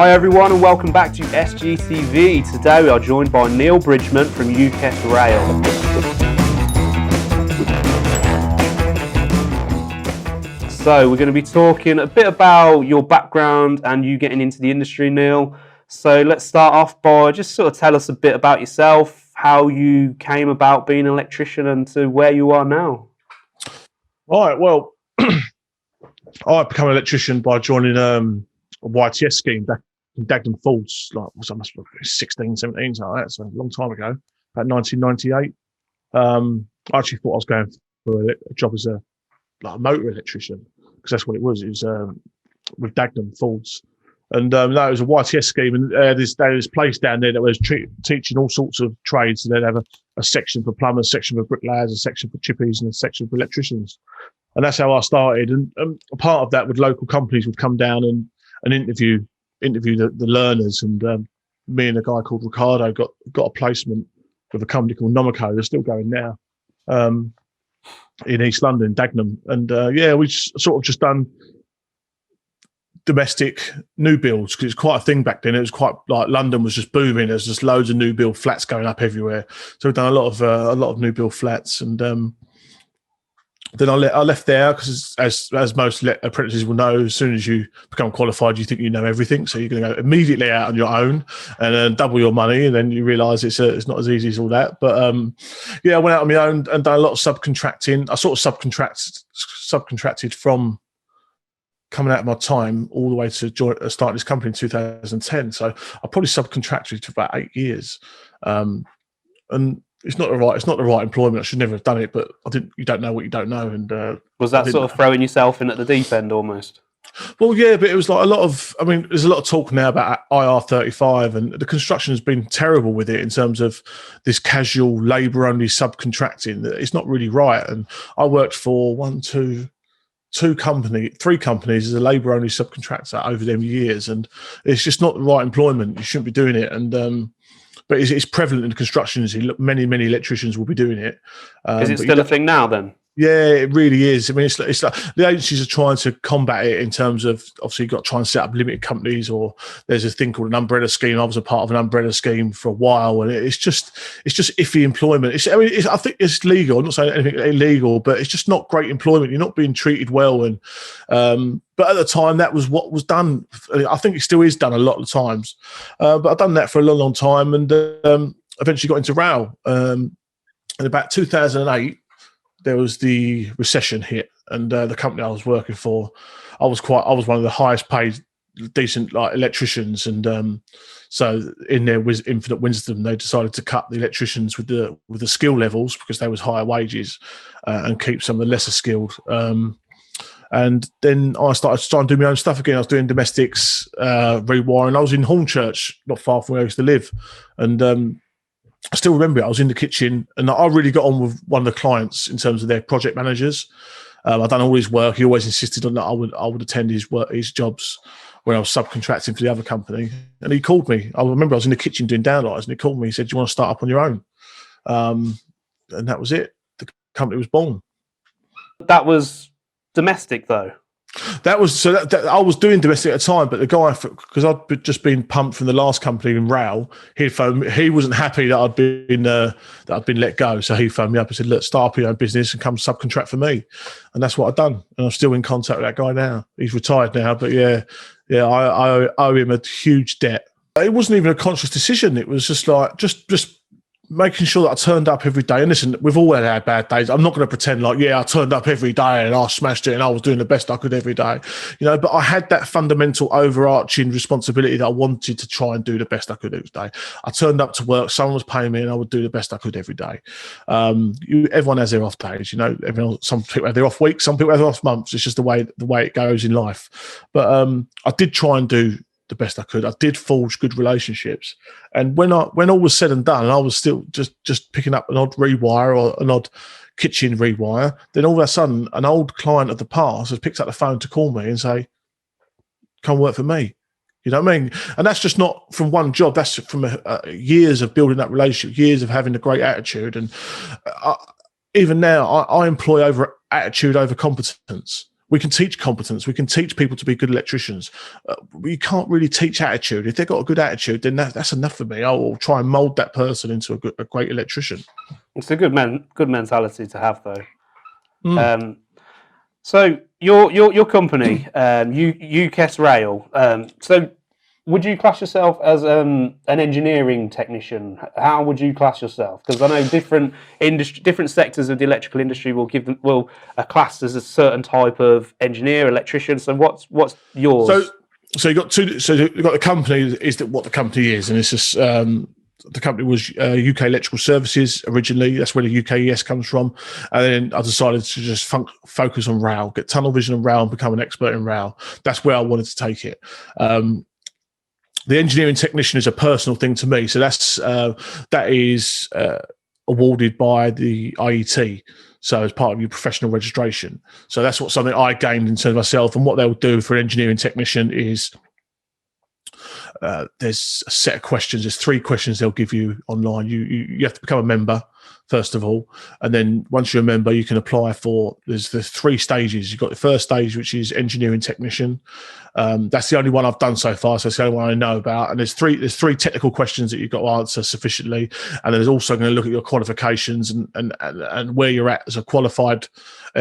Hi everyone and welcome back to SGTV. Today we are joined by Neil Bridgeman from UKES Rail. So we're going to be talking a bit about your background and you getting into the industry, Neil. So let's start off by just sort of tell us a bit about yourself, how you came about being an electrician and to where you are now. Right, well, I became an electrician by joining a YTS scheme back in Dagenham Falls, like I must be 16, 17, something like that, so a long time ago, about 1998. I actually thought I was going for a job as a motor electrician, because that's what it was. It was with Dagenham Falls. And no, it was a YTS scheme, and there was this place down there that was teaching all sorts of trades. And they'd have a section for plumbers, a section for bricklayers, a section for chippies, and a section for electricians. And that's how I started. And a part of that, with local companies would come down and interview the learners. And me and a guy called Ricardo got a placement with a company called Nomico. They're still going now, in East London, Dagenham. And we sort of just done domestic new builds, because it's quite a thing back then. It was quite like London was just booming. There's just loads of new build flats going up everywhere. So we've done a lot of new build flats. And then I left there because, as most apprentices will know, as soon as you become qualified, you think you know everything. So you're going to go immediately out on your own and then double your money, and then you realise it's not as easy as all that. But I went out on my own and done a lot of subcontracting. I sort of subcontracted from coming out of my time all the way to start this company in 2010. So I probably subcontracted for about 8 years, and it's not the right employment. I should never have done it, but you don't know what you don't know. And was that sort of throwing yourself in at the deep end almost? Well, yeah, but it was like there's a lot of talk now about IR35, and the construction has been terrible with it in terms of this casual labour-only subcontracting. It's not really right. And I worked for three companies as a labour-only subcontractor over them years, and it's just not the right employment. You shouldn't be doing it. And but it's prevalent in the construction industry. Many electricians will be doing it. Is it still a thing now then? Yeah, it really is. I mean, it's like the agencies are trying to combat it in terms of, obviously you've got to try and set up limited companies, or there's a thing called an umbrella scheme. I was a part of an umbrella scheme for a while, and it's just iffy employment. I think it's legal. I'm not saying anything illegal, but it's just not great employment. You're not being treated well, and but at the time that was what was done. I think it still is done a lot of the times. But I've done that for a long time, and eventually got into rail. In about 2008. There was the recession hit, and the company I was working for, I was one of the highest paid, decent electricians, and so in their infinite wisdom, they decided to cut the electricians with the skill levels, because they was higher wages, and keep some of the lesser skilled. And then I started trying to do my own stuff again. I was doing domestics, rewiring. I was in Hornchurch, not far from where I used to live, and I still remember it. I was in the kitchen, and I really got on with one of the clients in terms of their project managers. I'd done all his work. He always insisted on that I would attend his jobs when I was subcontracting for the other company. And he called me. I remember I was in the kitchen doing downlights, and he called me. He said, "Do you want to start up on your own?" And that was it. The company was born. That was domestic, though. That was I was doing domestic at the time, but the guy, because I'd just been pumped from the last company in rail, he'd phoned me. He wasn't happy that I'd been let go, so he phoned me up and said, "Look, start up your own business and come subcontract for me." And that's what I've done, and I'm still in contact with that guy now. He's retired now, but I owe him a huge debt. It wasn't even a conscious decision. It was just just making sure that I turned up every day. And listen, we've all had our bad days. I'm not going to pretend I turned up every day and I smashed it and I was doing the best I could every day, but I had that fundamental overarching responsibility that I wanted to try and do the best I could every day. I turned up to work, someone was paying me, and I would do the best I could every day. Everyone has their off days, some people have their off weeks, some people have their off months. It's just the way it goes in life. But I did try and do the best I could. I did forge good relationships, and when all was said and done, and I was still just picking up an odd rewire or an odd kitchen rewire, then all of a sudden an old client of the past has picked up the phone to call me and say, "Come work for me." You know what I mean? And that's just not from one job. That's from years of building that relationship, years of having a great attitude. And even now, I employ attitude over competence. we can teach competence. We can teach people to be good electricians. We can't really teach attitude. If they've got a good attitude, then that's enough for me. I will try and mould that person into a great electrician. It's a good mentality to have, though. Mm. So your company, UKES Rail. So would you class yourself as an engineering technician? How would you class yourself? Because I know different sectors of the electrical industry will classed as a certain type of engineer, electrician. So what's yours? So you got two. So you've got the company is what the company is, and it's just. The company was UK Electrical Services originally. That's where the UKES comes from. And then I decided to just focus on rail, get tunnel vision on rail and become an expert in rail. That's where I wanted to take it. The engineering technician is a personal thing to me. So that is awarded by the IET. So as part of your professional registration. So that's something I gained in terms of myself. And what they'll do for an engineering technician is there's a set of questions. There's 3 questions they'll give you online. You have to become a member first of all, and then once you're a member, you can apply for. There's 3 stages. You've got the first stage, which is engineering technician. That's the only one I've done so far, so it's the only one I know about. And there's three technical questions that you've got to answer sufficiently, and there's also going to look at your qualifications and where you're at as a qualified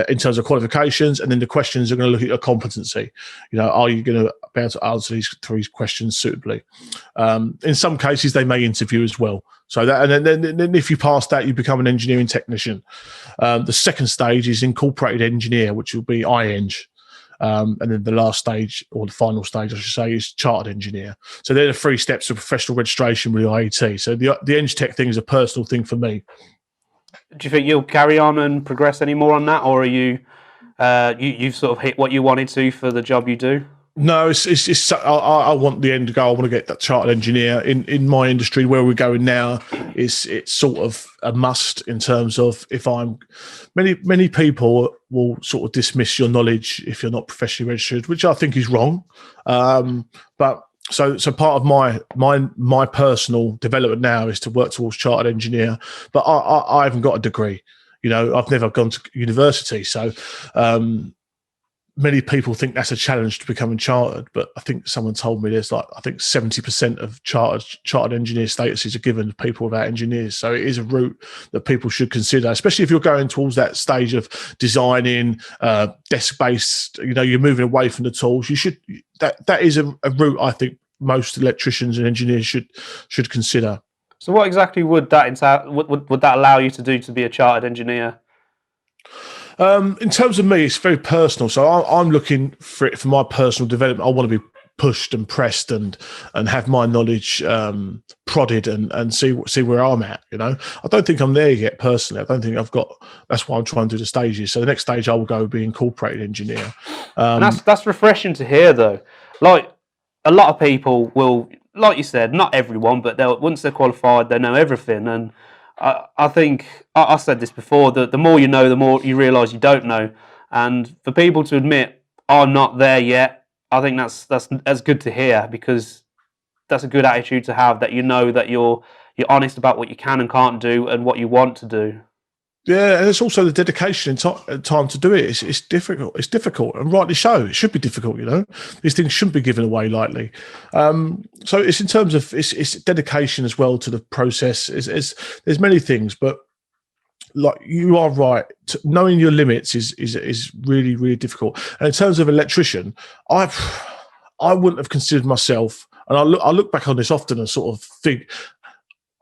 in terms of qualifications, and then the questions are going to look at your competency. Are you going to be able to answer these 3 questions suitably? In some cases, they may interview as well. So that, and then if you pass that, you become an engineering technician. The second stage is incorporated engineer, which will be iEng. And then the last stage, or the final stage, I should say, is chartered engineer. So they're the 3 steps of professional registration with the IET. So the Eng Tech thing is a personal thing for me. Do you think you'll carry on and progress any more on that, or are you've sort of hit what you wanted to for the job you do? No, I want the end goal. I want to get that chartered engineer. In my industry, where we're going now, it's sort of a must in terms of many people will sort of dismiss your knowledge if you're not professionally registered, which I think is wrong. But so part of my personal development now is to work towards chartered engineer. But I haven't got a degree. I've never gone to university, so. Many people think that's a challenge to becoming chartered, but I think someone told me there's 70% of chartered engineer statuses are given to people without engineers. So it is a route that people should consider, especially if you're going towards that stage of designing, desk-based. You're moving away from the tools. You should that is a route I think most electricians and engineers should consider. So what exactly would that entail? Would that allow you to do to be a chartered engineer? In terms of me, it's very personal. So I'm looking for it for my personal development. I want to be pushed and pressed and have my knowledge prodded and see where I'm at. I don't think I'm there yet personally. I don't think I've got. That's why I'm trying to do the stages. So the next stage I will go be incorporated engineer. And that's refreshing to hear, though. Like a lot of people will, like you said, not everyone, but once they're qualified, they know everything. And I think I said this before, that the more you know, the more you realise you don't know. And for people to admit, I'm not there yet, I think that's good to hear, because that's a good attitude to have, that that you're honest about what you can and can't do and what you want to do. Yeah, and it's also the dedication and time to do it. It's difficult. It's difficult, and rightly so. It should be difficult. These things shouldn't be given away lightly. So it's in terms of it's dedication as well to the process. There's many things, but like you are right, knowing your limits is really, really difficult. And in terms of electrician, I wouldn't have considered myself, and I look back on this often and sort of think.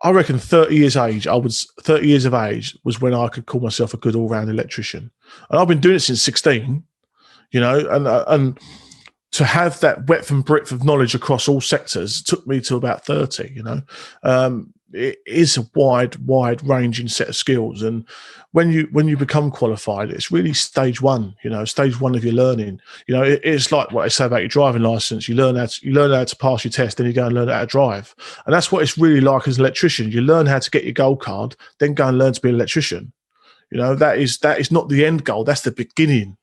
I reckon 30 years of age was when I could call myself a good all-round electrician, and I've been doing it since 16. And to have that breadth and width of knowledge across all sectors took me to about 30. It is a wide ranging set of skills, and when you become qualified, it's really stage one. Stage one of your learning. It's like what I say about your driving license. You learn how to pass your test, then you go and learn how to drive, and that's what it's really like as an electrician. You learn how to get your gold card, then go and learn to be an electrician. That is not the end goal. That's the beginning.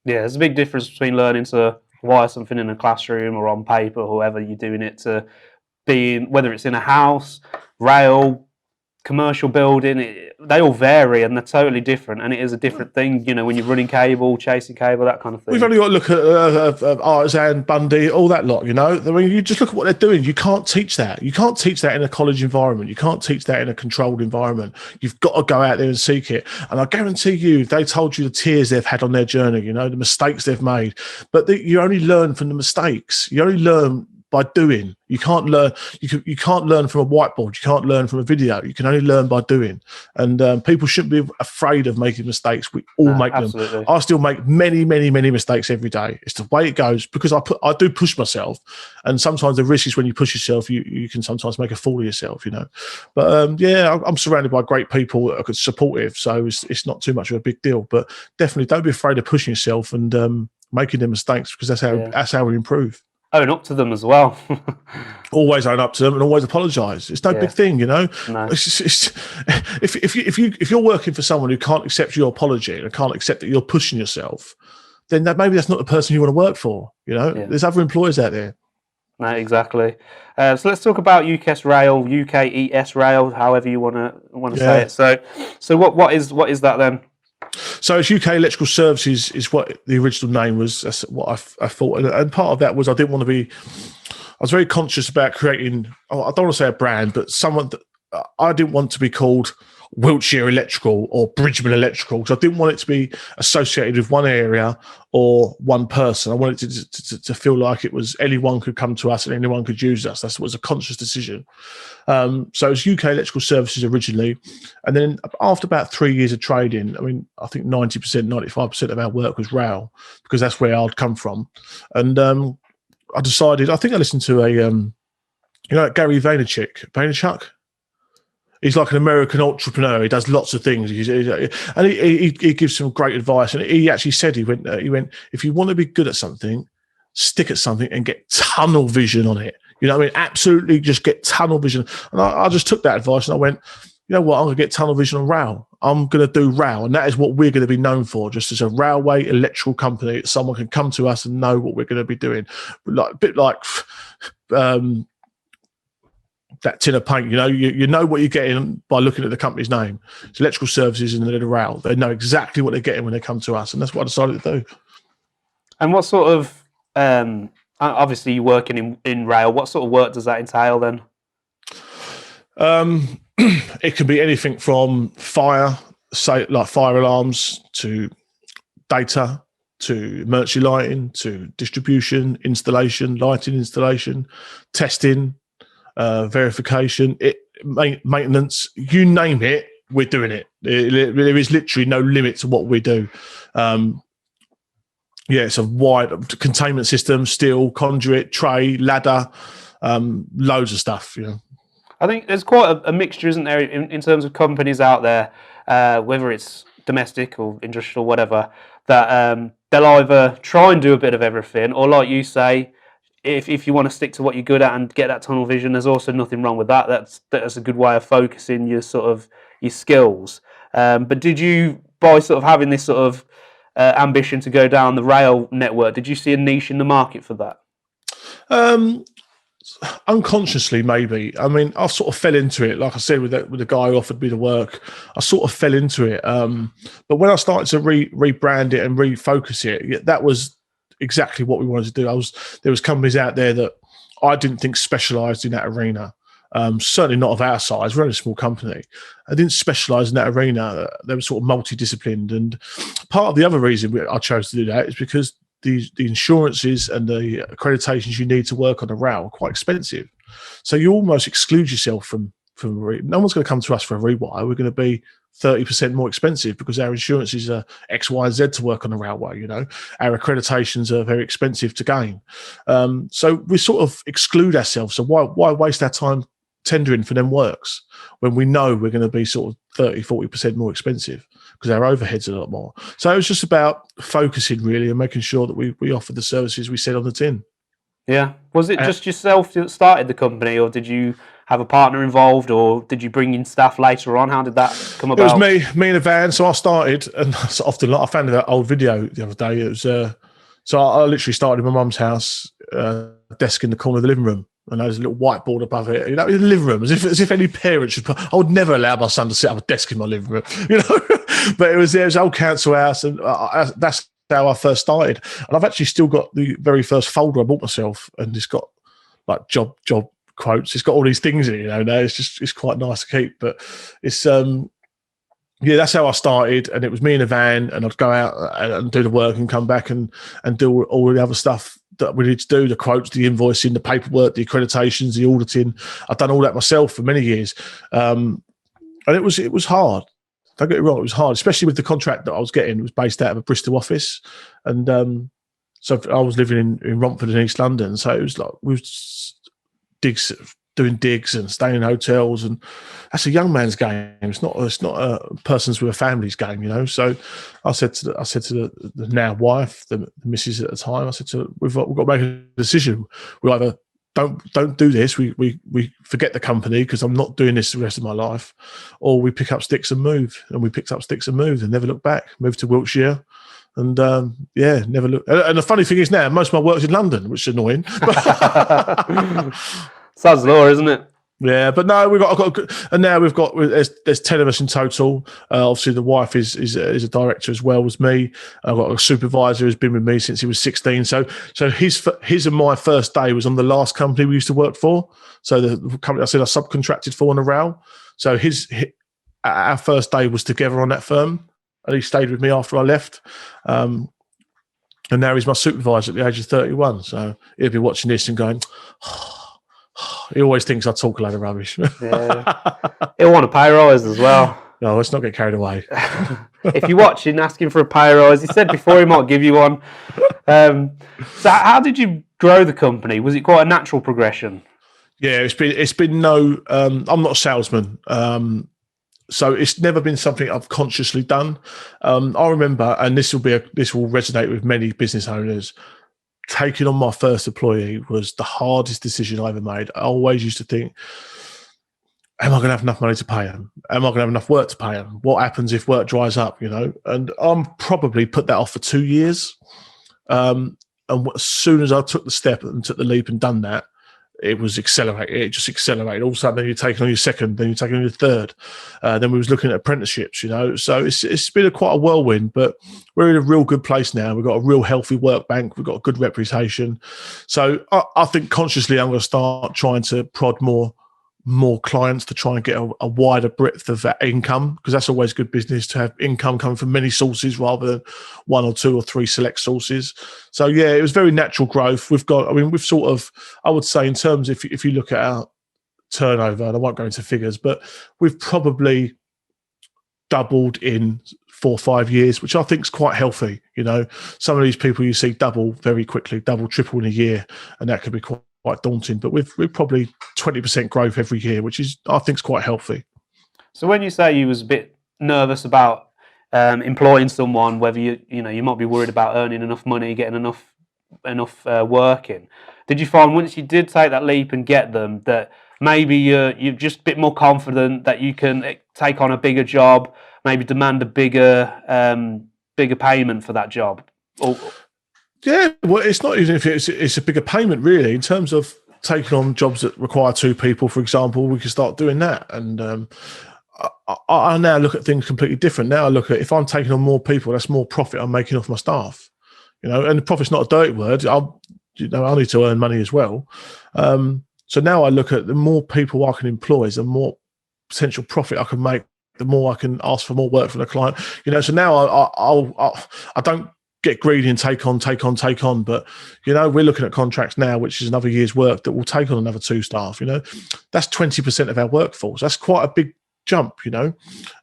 Yeah, there's a big difference between learning to wire something in a classroom or on paper, or however you're doing it, to being, whether it's in a house, rail, commercial building, they all vary and they're totally different, and it is a different thing, you know, when you're running cable, chasing cable, that kind of thing. We've only got to look at Artisan, Bundy, all that lot, you know. I mean, you just look at what they're doing. You can't teach that. You can't teach that in a college environment. You can't teach that in a controlled environment. You've got to go out there and seek it. And I guarantee you, if they told you the tears they've had on their journey, you know, the mistakes they've made, but you only learn from the mistakes. You only learn by doing. You can't learn. You can't learn from a whiteboard. You can't learn from a video. You can only learn by doing. And people shouldn't be afraid of making mistakes. We all make absolutely. them. I still make many mistakes every day. It's the way it goes because I do push myself, and sometimes the risk is when you push yourself, you can sometimes make a fool of yourself, you know. But yeah, I'm surrounded by great people that are supportive, so it's not too much of a big deal. But definitely, don't be afraid of pushing yourself and making them mistakes because that's how we improve. Own up to them as well. Always own up to them and always apologise. It's no big thing, you know. No. If you're working for someone who can't accept your apology and can't accept that you're pushing yourself, then maybe that's not the person you want to work for. You know, there's other employers out there. No, exactly. So let's talk about UKES Rail, UKES Rail, however you want to say it. So what is that then? So it's UK Electrical Services is what the original name was. That's what I thought. And part of that was I was very conscious about creating, I don't want to say a brand, but someone that I didn't want to be called Wiltshire Electrical or Bridgeman Electrical because I didn't want it to be associated with one area or one person. I wanted it to feel like it was anyone could come to us and anyone could use us. That was a conscious decision. So it's UK Electrical Services originally. And then after about 3 years of trading, I mean, I think 90%, 95% of our work was rail because that's where I'd come from. And I decided, I think I listened to Gary Vaynerchuk. He's like an American entrepreneur. He does lots of things, and he gives some great advice. And he actually said he went, if you want to be good at something, stick at something and get tunnel vision on it. You know what I mean? Absolutely, just get tunnel vision. And I just took that advice and I went, you know what? I'm going to get tunnel vision on rail. I'm going to do rail, and that is what we're going to be known for. Just as a railway electrical company, someone can come to us and know what we're going to be doing. Like a bit like. That tin of paint, you know what you're getting by looking at the company's name. It's Electrical Services and then the rail. They know exactly what they're getting when they come to us, and that's what I decided to do. And what sort of, obviously you're working in rail, what sort of work does that entail then? It can be anything from fire, say like fire alarms, to data, to emergency lighting, to distribution, installation, lighting installation, testing, verification, maintenance, you name it, we're doing it. There is literally no limit to what we do. It's a wide containment system, steel, conduit, tray, ladder, loads of stuff. You know, I think there's quite a mixture, isn't there, in terms of companies out there, whether it's domestic or industrial, whatever, that they'll either try and do a bit of everything, or like you say, if you want to stick to what you're good at and get that tunnel vision, there's also nothing wrong with that. That's a good way of focusing your skills. But did you, by sort of having this sort of ambition to go down the rail network, did you see a niche in the market for that? Unconsciously, maybe. I mean, I sort of fell into it. Like I said, with the guy who offered me the work, I sort of fell into it. But when I started to rebrand it and refocus it, that was exactly what we wanted to do. There was companies out there that I didn't think specialised in that arena. Certainly not of our size. We're only a small company. I didn't specialise in that arena. They were sort of multidisciplined. And part of the other reason I chose to do that is because the insurances and the accreditations you need to work on a rail are quite expensive. So you almost exclude yourself from no one's going to come to us for a rewire. We're going to be 30% more expensive because our insurances are X, Y, Z to work on the railway. You know, our accreditations are very expensive to gain. So we sort of exclude ourselves. So why waste our time tendering for them works when we know we're going to be sort of 30-40% more expensive because our overheads are a lot more. So it was just about focusing really and making sure that we offered the services we said on the tin. Yeah. Was it just yourself that started the company, or did you have a partner involved, or did you bring in staff later on? How did that come about? It was me in a van. So I started, and I found that old video the other day. It was so I literally started in my mum's house, desk in the corner of the living room. and there's a little whiteboard above it, you know, in the living room, as if any parent should put. I would never allow my son to sit at a desk in my living room, you know. But it was an old council house, and that's how I first started. And I've actually still got the very first folder I bought myself, and it's got like job quotes. It's got all these things in it, you know. Now it's quite nice to keep, but it's yeah, that's how I started, and it was me in a van, and I'd go out and do the work and come back and do all the other stuff that we need to do, the quotes, the invoicing, the paperwork, the accreditations, the auditing. I've done all that myself for many years. And it was hard. Don't get me wrong, it was hard, especially with the contract that I was getting. It was based out of a Bristol office. And so I was living in Romford in East London. So it was like we was doing digs and staying in hotels, and that's a young man's game. It's not a person's with a family's game, you know. So I said to the now wife, the missus at the time, I said to her, we've got to make a decision. We either don't do this, we forget the company because I'm not doing this the rest of my life, or we pick up sticks and move. And we picked up sticks and moved and never looked back. Moved to Wiltshire. And yeah, never looked. And the funny thing is now, most of my work's in London, which is annoying. Sod's law, isn't it? Yeah, but no, and now there's 10 of us in total. Obviously, the wife is a director as well as me. I've got a supervisor who's been with me since he was 16. So his and my first day was on the last company we used to work for. So the company I said I subcontracted for on the rail. So our first day was together on that firm, and he stayed with me after I left. And now he's my supervisor at the age of 31. So he'll be watching this and going, he always thinks I talk a load of rubbish. Yeah. He'll want a pay rise as well. No, let's not get carried away. If you're watching, asking for a pay rise, he said before he might give you one. So how did you grow the company? Was it quite a natural progression? Yeah, it's been no. I'm not a salesman, so it's never been something I've consciously done. I remember, and this will resonate with many business owners. Taking on my first employee was the hardest decision I ever made. I always used to think, am I going to have enough money to pay him? Am I going to have enough work to pay him? What happens if work dries up, you know? And I'm probably put that off for 2 years. And as soon as I took the step and took the leap and done that, it was accelerated. It just accelerated. All of a sudden, then you're taking on your second, then you're taking on your third. Then we was looking at apprenticeships, you know. So it's been quite a whirlwind, but we're in a real good place now. We've got a real healthy work bank. We've got a good reputation. So I think consciously I'm going to start trying to prod more clients to try and get a wider breadth of that income, because that's always good business to have income coming from many sources rather than one or two or three select sources. So yeah, it was very natural growth. We've sort of, I would say in terms, if you look at our turnover, and I won't go into figures, but we've probably doubled in 4 or 5 years, which I think is quite healthy. You know, some of these people you see double very quickly, double, triple in a year, and that could be quite daunting. But we've probably 20% growth every year, which is, I think, is quite healthy. So when you say you was a bit nervous about employing someone, whether you might be worried about earning enough money, getting enough work in, did you find once you did take that leap and get them that maybe you're just a bit more confident that you can take on a bigger job, maybe demand a bigger payment for that job? Yeah, well, it's not even if it's a bigger payment, really. In terms of taking on jobs that require 2 people, for example, we can start doing that. And I now look at things completely different. Now I look at, if I'm taking on more people, that's more profit I'm making off my staff. You know, and the profit's not a dirty word. I need to earn money as well. So now I look at the more people I can employ, the more potential profit I can make, the more I can ask for more work from the client. You know, so now I don't get greedy and take on. But, you know, we're looking at contracts now, which is another year's work that will take on another 2 staff. You know, that's 20% of our workforce. That's quite a big jump, you know.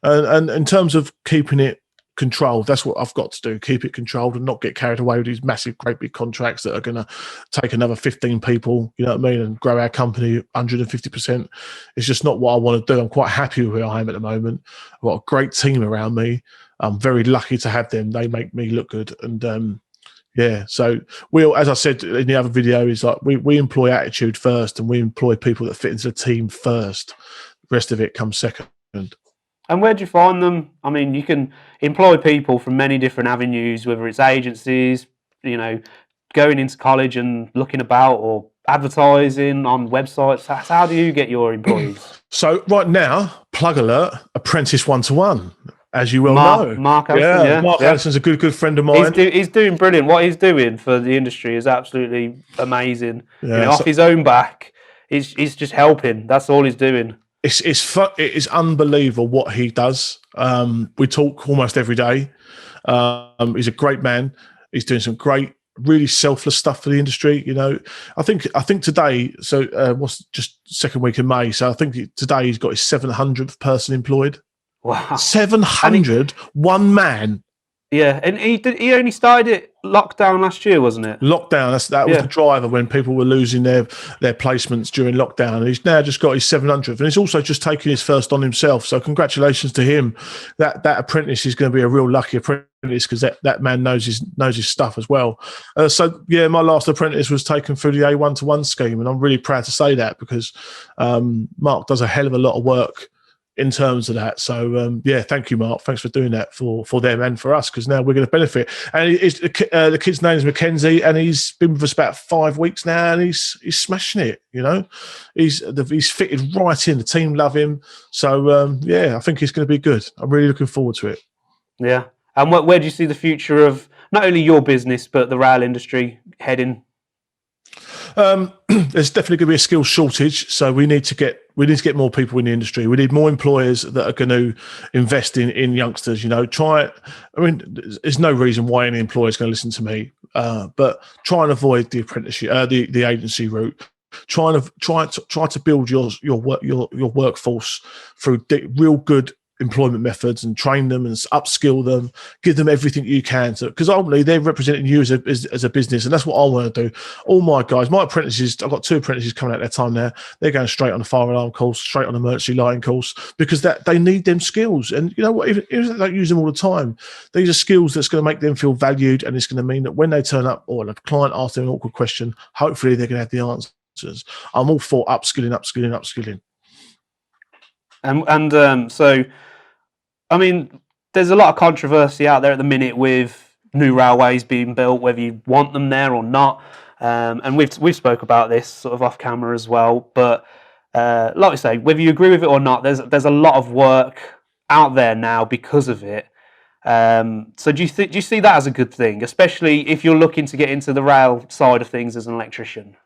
And in terms of keeping it controlled, that's what I've got to do, keep it controlled and not get carried away with these massive, great big contracts that are going to take another 15 people, you know what I mean, and grow our company 150%. It's just not what I want to do. I'm quite happy with where I am at the moment. I've got a great team around me. I'm very lucky to have them. They make me look good. And yeah, so as I said in the other video, is like we employ attitude first, and we employ people that fit into the team first. The rest of it comes second. And where do you find them? I mean, you can employ people from many different avenues, whether it's agencies, you know, going into college and looking about, or advertising on websites? How do you get your employees? So right now, plug alert, apprentice 1-to-1, as you well know. Mark Allison, Mark Allison's a good friend of mine. He's doing brilliant. What he's doing for the industry is absolutely amazing. Yeah, off his own back, he's just helping. That's all he's doing. It is unbelievable what he does. We talk almost every day. He's a great man. He's doing some great, really selfless stuff for the industry. I think today. So what's just second week in May? So I think today he's got his 700th person employed. Wow, 700, one man. Yeah, and he only started it lockdown last year, wasn't it? Lockdown. That was the driver when people were losing their placements during lockdown. And he's now just got his 700th, and he's also just taken his first on himself. So congratulations to him. That apprentice is going to be a real lucky apprentice because that man knows his stuff as well. So yeah, my last apprentice was taken through the A1-to-1 scheme, and I'm really proud to say that because Mark does a hell of a lot of work in terms of that. So yeah, thank you, Mark. Thanks for doing that for them and for us, because now we're going to benefit. And the kid's name is Mackenzie, and he's been with us about 5 weeks now, and he's smashing it. He's fitted right in. The team love him. So yeah, I think he's going to be good. I'm really looking forward to it. Yeah. And where do you see the future of not only your business but the rail industry heading? There's definitely going to be a skills shortage, so we need to get more people in the industry. We need more employers that are going to invest in youngsters. There's no reason why any employer is going to listen to me, but try and avoid the apprenticeship, the agency route. Try to build your workforce through real good employment methods and train them and upskill them, give them everything you can, because ultimately they're representing you as a business, and that's what I want to do. All my guys, my apprentices, I've got 2 apprentices coming out their time now. They're going straight on the fire alarm course, straight on the emergency lighting course, because that they need them skills. And you know what, even if they don't use them all the time, these are skills that's going to make them feel valued, and it's going to mean that when they turn up or the client asks them an awkward question, hopefully they're going to have the answers. I'm all for upskilling. So, I mean, there's a lot of controversy out there at the minute with new railways being built, whether you want them there or not. And we've spoke about this sort of off camera as well. But like I say, whether you agree with it or not, there's a lot of work out there now because of it. So do you see that as a good thing, especially if you're looking to get into the rail side of things as an electrician?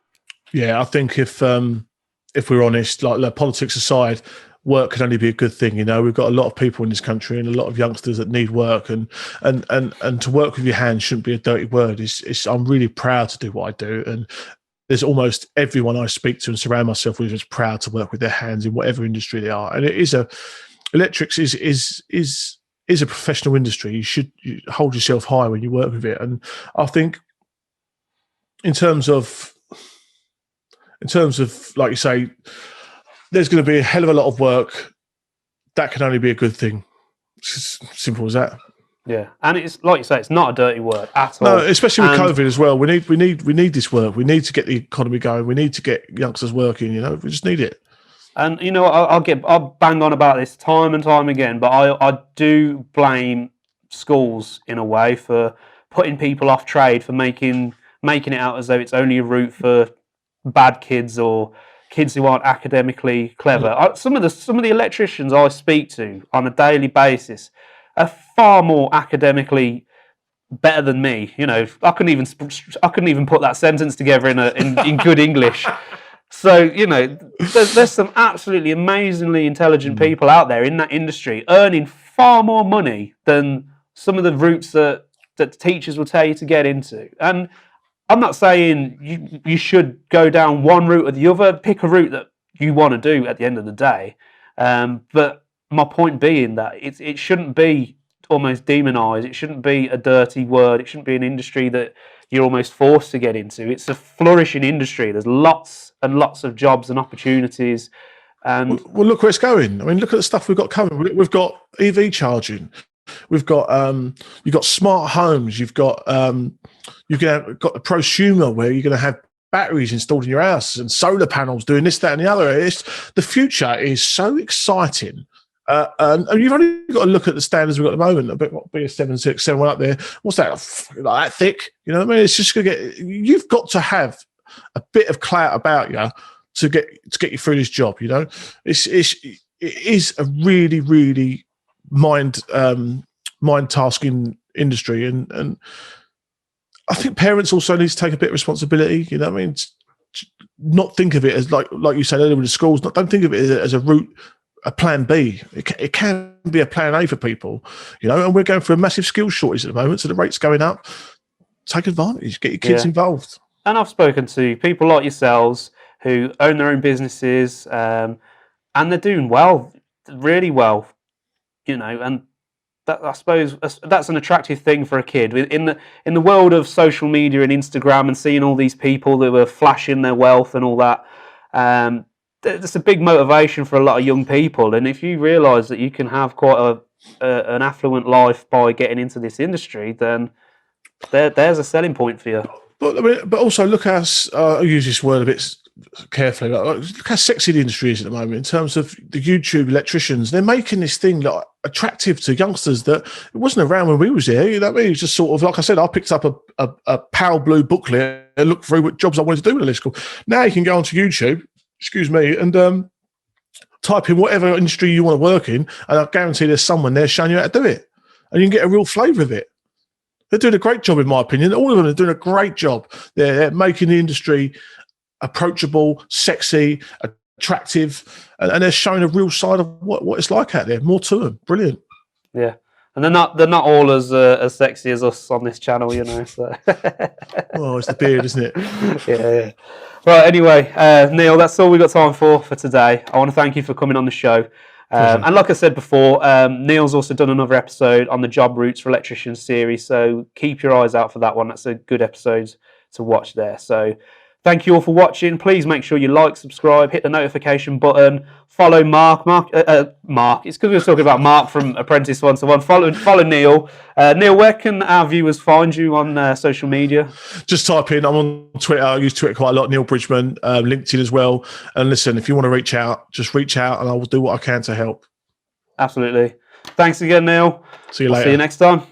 Yeah, I think if we're honest, like politics aside, work can only be a good thing. We've got a lot of people in this country and a lot of youngsters that need work, and to work with your hands shouldn't be a dirty word. I'm really proud to do what I do, and there's almost everyone I speak to and surround myself with is proud to work with their hands in whatever industry they are. And electrics is a professional industry. You should hold yourself high when you work with it. And I think in terms of like you say, there's going to be a hell of a lot of work. That can only be a good thing. It's as simple as that. Yeah, and it's like you say, it's not a dirty word at all. No, especially with COVID as well. We need this work. We need to get the economy going. We need to get youngsters working. We just need it. And I'll bang on about this time and time again, but I do blame schools in a way for putting people off trade, for making it out as though it's only a route for bad kids or kids who aren't academically clever. Some of the electricians I speak to on a daily basis are far more academically better than me. I couldn't even put that sentence together in good English. So there's some absolutely amazingly intelligent people out there in that industry earning far more money than some of the routes that teachers will tell you to get into. And I'm not saying you should go down one route or the other. Pick a route that you want to do at the end of the day. But my point being that it shouldn't be almost demonised. It shouldn't be a dirty word. It shouldn't be an industry that you're almost forced to get into. It's a flourishing industry. There's lots and lots of jobs and opportunities. And well, look where it's going. I mean, look at the stuff we've got coming. We've got EV charging. We've got you've got smart homes. You've got got the prosumer where you're going to have batteries installed in your house and solar panels doing this, that, and the other. The future is so exciting. And you've only got to look at the standards we've got at the moment. A bit BS767 up there. What's that? Like that thick? You know what I mean? It's just going to get. You've got to have a bit of clout about you to get you through this job. You know, it is a really, really mind tasking industry, and I think parents also need to take a bit of responsibility. You know what I mean? Not think of it as like you said earlier with the schools. Don't think of it as a route, a plan B. It can be a plan A for people, you know. And we're going through a massive skills shortage at the moment, so the rate's going up. Take advantage. Get your kids involved. And I've spoken to people like yourselves who own their own businesses, and they're doing well, really well, you know. And that, I suppose that's an attractive thing for a kid in the world of social media and Instagram, and seeing all these people that were flashing their wealth and all that. That's a big motivation for a lot of young people. And if you realise that you can have quite an affluent life by getting into this industry, then there's a selling point for you. But also look how I use this word a bit carefully. Look how sexy the industry is at the moment in terms of the YouTube electricians. They're making this thing like attractive to youngsters that it wasn't around when we was here. You know what I mean? It's just sort of like I said. I picked up a Pal Blue booklet and looked through what jobs I wanted to do with electrical. Now you can go onto YouTube. Excuse me, and type in whatever industry you want to work in, and I guarantee there's someone there showing you how to do it, and you can get a real flavour of it. They're doing a great job, in my opinion. All of them are doing a great job. They're making the industry approachable, sexy, attractive, and they're showing a real side of what it's like out there. More to them. Brilliant. Yeah. And they're not all as sexy as us on this channel, you know. So. Well, it's the beard, isn't it? Yeah. Right. Anyway, Neil, that's all we got time for today. I want to thank you for coming on the show. And like I said before, Neil's also done another episode on the job routes for electricians series. So keep your eyes out for that one. That's a good episode to watch there. So thank you all for watching. Please make sure you like, subscribe, hit the notification button, follow Mark. It's because we were talking about Mark from Apprentice 1-to-1. Follow Neil. Neil, where can our viewers find you on social media? Just type in. I'm on Twitter. I use Twitter quite a lot. Neil Bridgeman, LinkedIn as well. And listen, if you want to reach out, just reach out, and I will do what I can to help. Absolutely. Thanks again, Neil. See you later. See you next time.